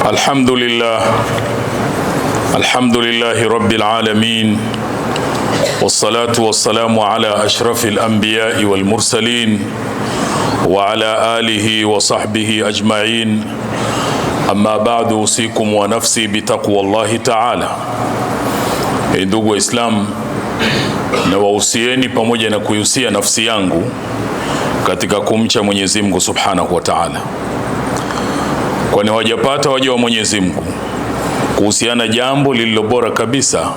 الحمد لله رب العالمين، والصلاة والسلام على أشرف الأنبياء والمرسلين وعلى آله وصحبه أجمعين. أما بعد، أوصيكم ونفسي بتقوى الله تعالى. Ndugu Waislamu, na wahusieni pamoja na kuihusia nafsi yangu katika kumcha Mwenyezi Mungu Subhanahu wa Ta'ala, kwani wajapata waja wa Mwenyezi Mungu kuhusiana jambo lililo bora kabisa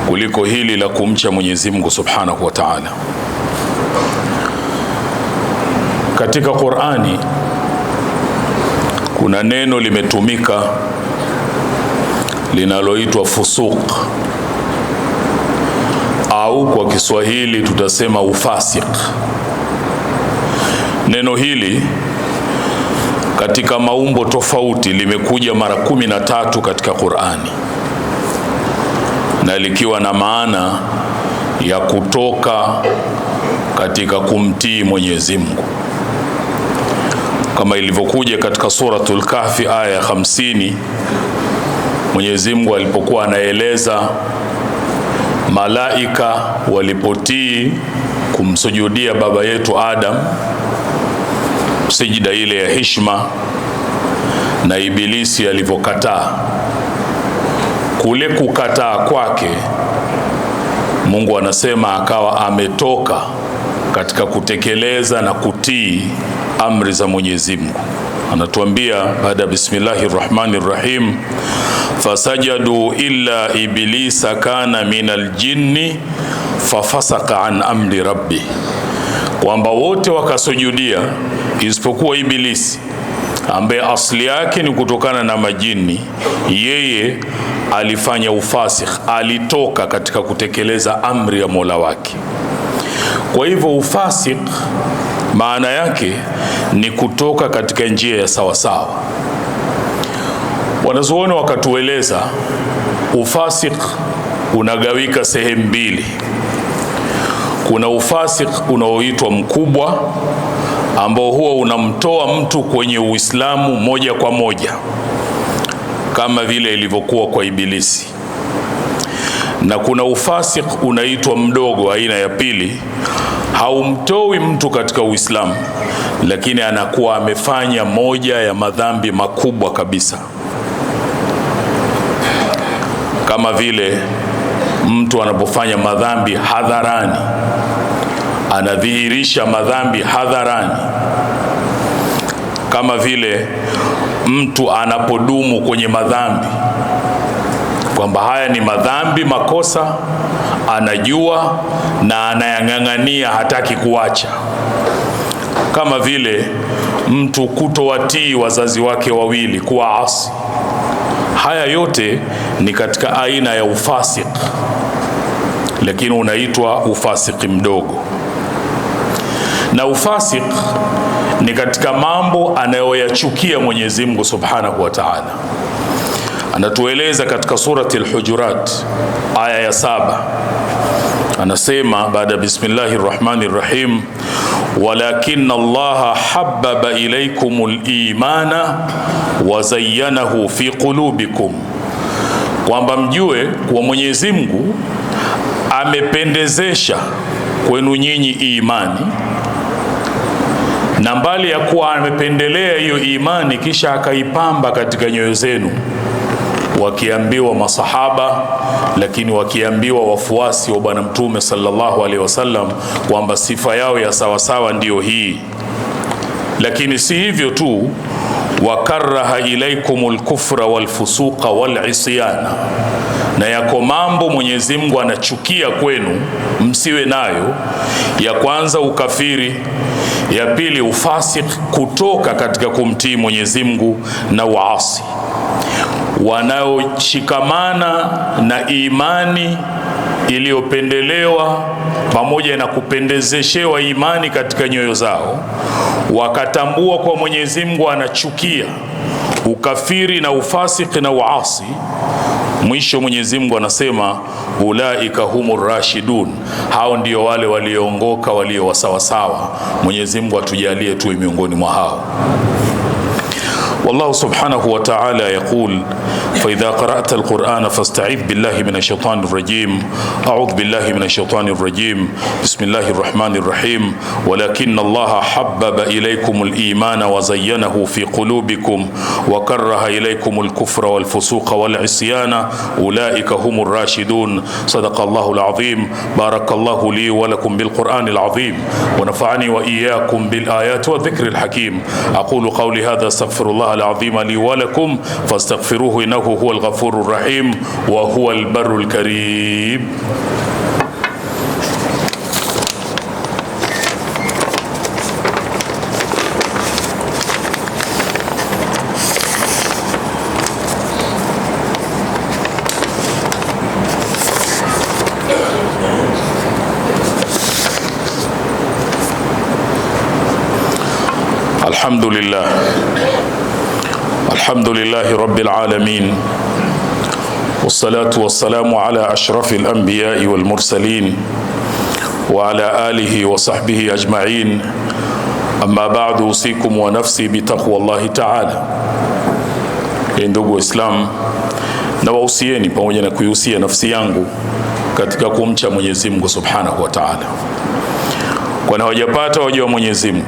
kuliko hili la kumcha Mwenyezi Mungu Subhanahu wa Ta'ala. Katika Qur'ani kuna neno limetumika linaloitwa fusuq, au kwa Kiswahili tutasema ufasik. Neno hili katika maumbo tofauti limekuja mara 13 katika Qur'ani, na likiwa na maana ya kutoka katika kumtii Mwenyezi Mungu, kama ilivyokuja katika suratul Kahfi aya ya 50. Mwenyezi Mungu alipokuwa anaeleza malaika walipotii kumsujudia baba yetu Adam, sijida ile ya heshima, na Ibilisi alivyokataa. Kule kukataa kwake, Mungu anasema akawa ametoka katika kutekeleza na kutii amri za Mwenyezi Mungu. Anatuambia baada bismillahir rahmanir rahim, fasajadu illa iblisa kana minal jinni fafasaka an amri rabbi, kwamba wote wakasujudia isipokuwa Ibilisi ambaye asili yake ni kutokana na majini. Yeye alifanya ufasik, alitoka katika kutekeleza amri ya Mola wake. Kwa hivyo ufasik maana yake ni kutoka katika njia ya sawasawa. Wanazuoni wakatueleza ufasik unagawika sehemu mbili. Kuna ufasik unaoitwa mkubwa, ambao huwa unamtoa mtu kwenye Uislamu moja kwa moja, kama vile ilivyokuwa kwa Ibilisi. Na kuna ufasik unaitwa mdogo, aina ya pili, haumtoi mtu katika Uislamu, lakini anakuwa amefanya moja ya madhambi makubwa kabisa, kama vile mtu anapofanya madhambi hadharani, anadhihirisha madhambi hadharani, kama vile mtu anapodumu kwenye madhambi, kwamba haya ni madhambi, makosa, anajua na anayang'ang'ania, hataki kuacha, kama vile mtu kutowatii wazazi wake wawili, kuwa asi. Haya yote ni katika aina ya ufasik, lakini unaitwa ufasiki mdogo. Na ufasik ni katika mambo anayoyachukia Mwenyezi Mungu Subhanahu wa Ta'ala. Anatueleza katika surati al-Hujurat aya ya 7, anasema baada bismillahir rahmanir rahim, walakinna Allaha habbaba ilaykumul imana wa zayyanahu fi qulubikum, kwamba mjue kwa Mwenyezi Mungu amependezesha kwenu nyinyi imani, na mbali ya kuwa amependelea hiyo imani, kisha akaipamba katika nyoyo zenu. Wakiambiwa masahaba, lakini wakiambiwa wafuasi wa Bwana Mtume sallallahu alaihi wasallam kwamba sifa yao ya sawasawa ndiyo hii. Lakini si hivyo tu, wakaraha ilaikumul kufra wal fusuqa wal isyana, na yako mambo Mwenyezi Mungu anachukia kwenu msiwe nayo. Ya kwanza ukafiri, ya pili ufasik, kutoka katika kumtii Mwenyezi Mungu, na uasi. Wanaoshikamana na imani iliyopendelewa pamoja na kupendezeshewa imani katika nyoyo zao, wakatambua kwa Mwenyezi Mungu anachukia ukafiri na ufasiki na uasi, mwisho Mwenyezi Mungu anasema ulaika humur rashidun, hao ndio wale walioongoka, walio wasawasawa. Mwenyezi Mungu atujalie tuwe miongoni mwa hao. والله سبحانه وتعالى يقول: فإذا قرأت القرآن فاستعذ بالله من الشيطان الرجيم. أعوذ بالله من الشيطان الرجيم. بسم الله الرحمن الرحيم. ولكن الله حبب إليكم الإيمان وزينه في قلوبكم وكره إليكم الكفر والفسوق والعصيان أولئك هم الراشدون. صدق الله العظيم. بارك الله لي ولكم بالقرآن العظيم ونفعني وإياكم بالآيات والذكر الحكيم. أقول قولي هذا، استغفر الله العظيم لي ولكم فاستغفروه إنه هو الغفور الرحيم وهو البر الكريم. الحمد لله رب العالمين، والصلاة والسلام على أشرف الأنبياء والمرسلين وعلى آله وصحبه أجمعين. أما بعد، أوصيكم ونفسي بتقوى الله تعالى. Ndugu Waislamu, na wausieni pamoja na kuihusia nafsi yangu katika kumcha Mwenyezi Mungu Subhanahu wa Ta'ala, kwani hawajapata waja wa Mwenyezi Mungu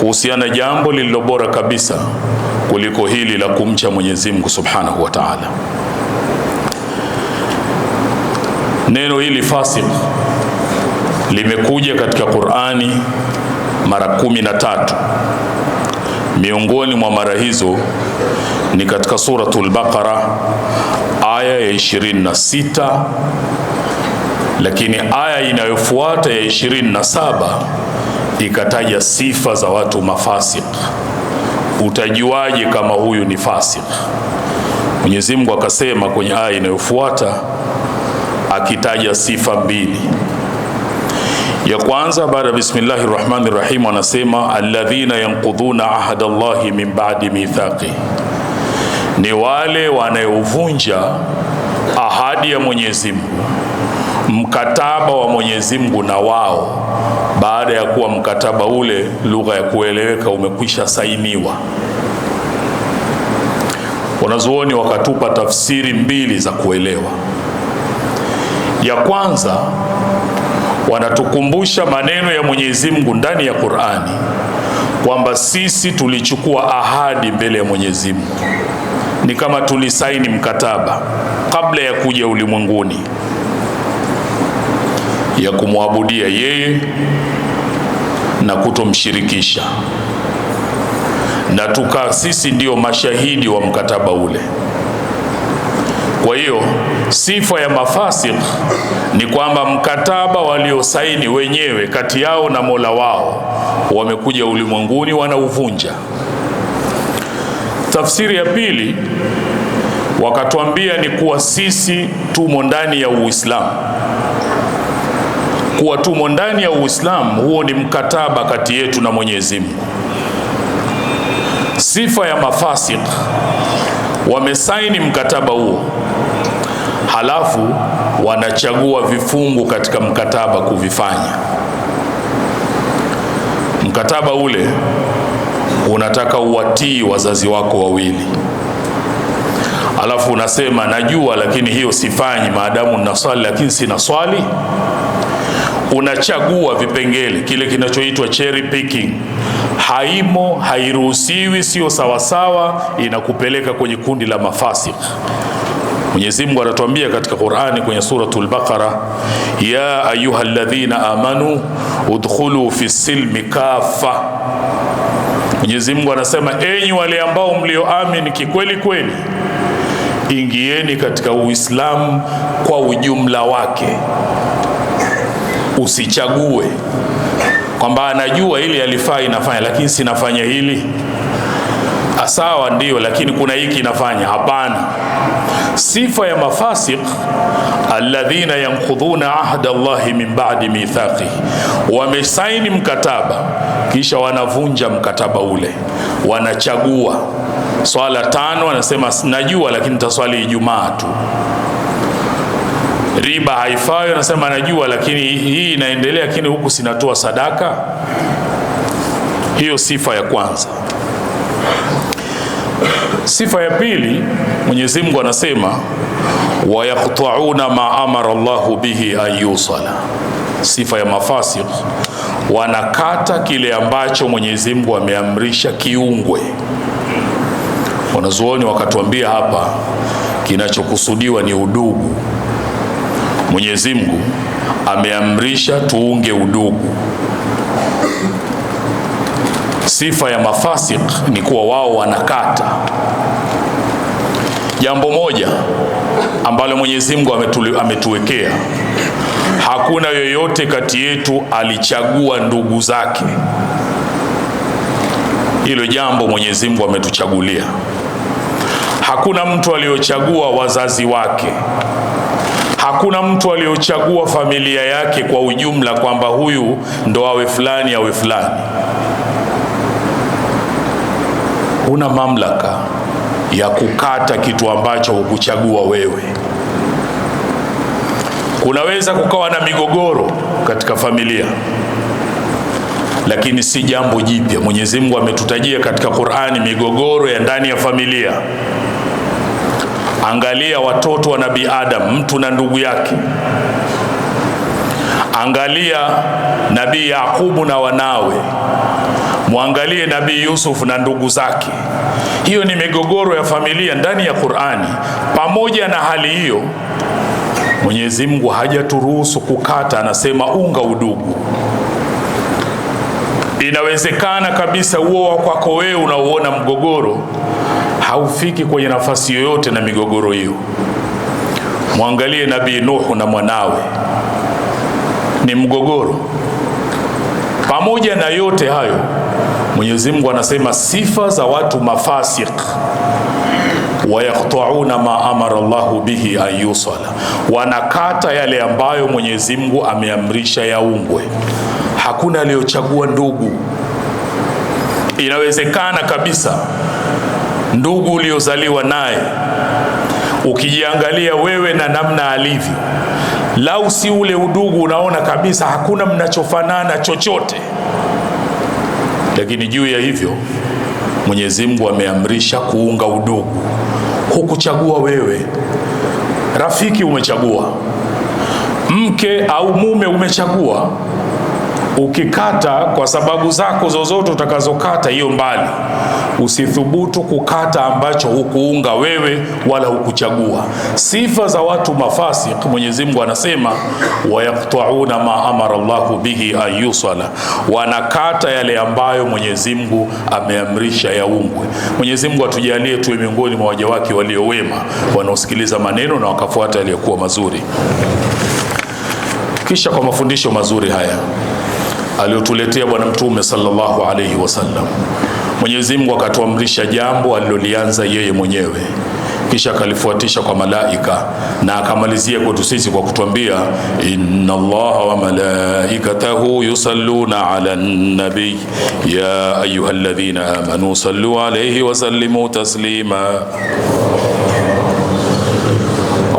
kuhusiana jambo lililo bora kabisa kuliko hili la kumcha Mwenyezi Mungu Subhanahu wa Ta'ala. Neno hili fasik limekuja katika Qur'ani mara 13. Miongoni mwa mara hizo ni katika suratul Baqara aya ya 26, lakini aya inayofuata ya 27 ikataja sifa za watu mafasik. Utajuaje kama huyu ni fasik? Mwenyezi Mungu akasema kwenye aya inayofuata akitaja sifa mbili. Ya kwanza, baada bismillahir rahmanir rahim, anasema alladhina yanqudhuna ahda Allahi min ba'di mithaqi, ni wale wanaovunja ahadi ya Mwenyezi Mungu, mkataba wa Mwenyezi Mungu na wao, baada ya kuwa mkataba ule, lugha ya kueleweka, umekwisha sainiwa. Wanazuoni wakatupa tafsiri mbili za kuelewa. Ya kwanza, wanatukumbusha maneno ya Mwenyezi Mungu ndani ya Qur'ani kwamba sisi tulichukua ahadi mbele ya Mwenyezi Mungu, ni kama tulisaini mkataba kabla ya kuja ulimwenguni ya kumwabudia yeye na kutomshirikisha, na sisi ndio mashahidi wa mkataba ule. Kwa hiyo sifa ya mafasik ni kwamba mkataba waliosaini wenyewe kati yao na Mola wao, wamekuja ulimwenguni wanauvunja. Tafsiri ya pili wakatuambia ni kuwa sisi tumo ndani ya Uislamu. Kuwa tumo ndani ya Uislamu, huo ni mkataba kati yetu na Mwenyezi Mungu. Sifa ya mafasik, wamesaini mkataba huo, halafu wanachagua vifungu katika mkataba kuvifanya. Mkataba ule unataka uwatii wazazi wako wawili, halafu unasema najua, lakini hiyo sifanyi maadamu ninaswali, lakini sina swali. Unachagua vipengele, kile kinachoitwa cherry picking. Haimo, hairuhusiwi, sio sawasawa, inakupeleka kwenye kundi la mafasik. Mwenyezi Mungu anatuambia katika Qur'ani kwenye suratul Baqara, ya ayyuhalladhina amanu udkhulu fi silmi kafa. Mwenyezi Mungu anasema, enyi wale ambao mlioamini kikweli kweli, ingieni katika Uislamu kwa ujumla wake. Usichague kwamba anajua hili alifaa inafanya, lakini sinafanya hili. Sawa, ndio, lakini kuna hiki inafanya. Hapana. Sifa ya mafasik, alladhina yanqudhuna ahda Allahi min ba'di mithaqi, wamesaini mkataba kisha wanavunja mkataba ule. Wanachagua swala 5, wanasema najua, lakini nitaswali Ijumaa tu. Riba haifai, anasema najua, lakini hii inaendelea, lakini huku sinatoa sadaka. Hiyo sifa ya kwanza. Sifa ya pili, Mwenyezi Mungu anasema wayaqta'una ma amara Allahu bihi an yusala. Sifa ya mafasiq, wanakata kile ambacho Mwenyezi Mungu ameamrisha kiungwe. Wanazuoni wakatuambia hapa kinachokusudiwa ni udugu. Mwenyezi Mungu ameamrisha tuunge udugu. Sifa ya mafasiq ni kuwa wao wanakata jambo moja ambalo Mwenyezi Mungu ametuwekea. Hakuna yoyote kati yetu alichagua ndugu zake. Hilo jambo Mwenyezi Mungu ametuchagulia. Hakuna mtu aliyochagua wazazi wake. Hakuna mtu aliyochagua familia yake kwa ujumla kwamba huyu ndo awe fulani awe fulani. Una mamlaka ya kukata kitu ambacho hukuchagua wewe. Kunaweza kukawa na migogoro katika familia, lakini si jambo jipya. Mwenyezi Mungu ametutajia katika Qur'ani migogoro ya ndani ya familia. Angalia watoto wa Nabii Adam, mtu na ndugu yake. Angalia Nabii Yakubu na wanawe. Muangalie Nabii Yusuf na ndugu zake. Hiyo ni migogoro ya familia ndani ya Qur'ani. Pamoja na hali hiyo, Mwenyezi Mungu hajaturuhusu kukata, anasema unga udugu. Inawezekana kabisa uo kwako wewe unaoona mgogoro haufiki kwenye nafasi yoyote na migogoro hiyo. Muangalie Nabii Nuhu na mwanawe, ni mgogoro. Pamoja na yote hayo, Mwenyezi Mungu anasema sifa za watu mafasiq, wayaqta'una ma amara Allahu bihi an yusala, wanakata yale ambayo Mwenyezi Mungu ameamrisha yaungwe. Hakuna aliyochagua ndugu. Inawezekana kabisa ndugu uliozaliwa naye, ukijiangalia wewe na namna alivyo, lau si ule udugu unaona kabisa hakuna mnachofanana chochote. Lakini juu ya hivyo Mwenyezi Mungu ameamrisha kuunga udugu. Hukuchagua wewe. Rafiki umechagua, mke au mume umechagua. Ukikata kwa sababu zako zozote utakazokata, hiyo mbali. Usithubutu kukata ambacho hukuunga wewe wala hukuchagua. Sifa za watu mafasiq, Mwenyezi Mungu anasema wayaqta'una ma amara Allahu bihi an yusala, wanakata yale ambayo Mwenyezi Mungu ameamrisha yaungwe. Mwenyezi Mungu atujalie tuwe miongoni mwa waja wake walio wema, wanaosikiliza maneno na wakafuata yaliyokuwa mazuri. Kisha kwa mafundisho mazuri haya aliyotuletea Bwana Mtume sallallahu alayhi wasallam, Mwenyezi Mungu akatuamrisha jambo alilolianza yeye mwenyewe, kisha akalifuatisha kwa malaika, na akamalizia kwetu sisi kwa kutuambia inna Allaha wa malaikatahu yusalluna ala nabi ya ayyuhalladhina amanu sallu alayhi wa sallimu taslima.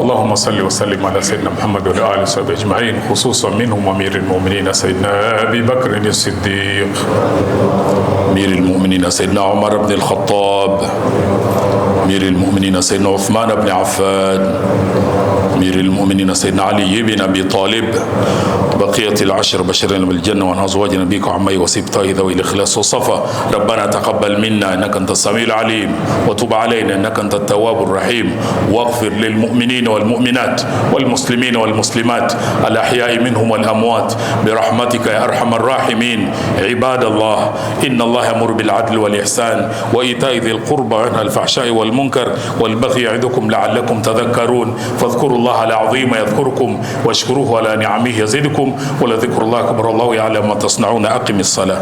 اللهم صل وسلم على سيدنا محمد وعلى آله وصحبه أجمعين، خصوصا منهم أمير المؤمنين سيدنا أبي بكر الصديق، أمير المؤمنين سيدنا عمر بن الخطاب، أمير المؤمنين سيدنا عثمان بن عفان، أمير المؤمنين سيدنا علي بن أبي طالب، بقية العشر بشرين بالجنة وعن أزواج نبيك وعمي وسبطه ذوي الإخلاص والصفا. ربنا تقبل منا إنك أنت السميع العليم، وتب علينا إنك أنت التواب الرحيم، واغفر للمؤمنين والمؤمنات والمسلمين والمسلمات الأحياء منهم والأموات برحمتك يا أرحم الراحمين. عباد الله، إن الله يأمر بالعدل والإحسان وإيتاء ذي القربى وينهى الفحشاء والمنكر والبغي يعظكم لعلكم تذكرون. فاذكروا الله العظيم يذكركم واشكروه على نعمه يزدكم ولذكر الله أكبر. الله يعلم ما تصنعون. أقم الصلاة.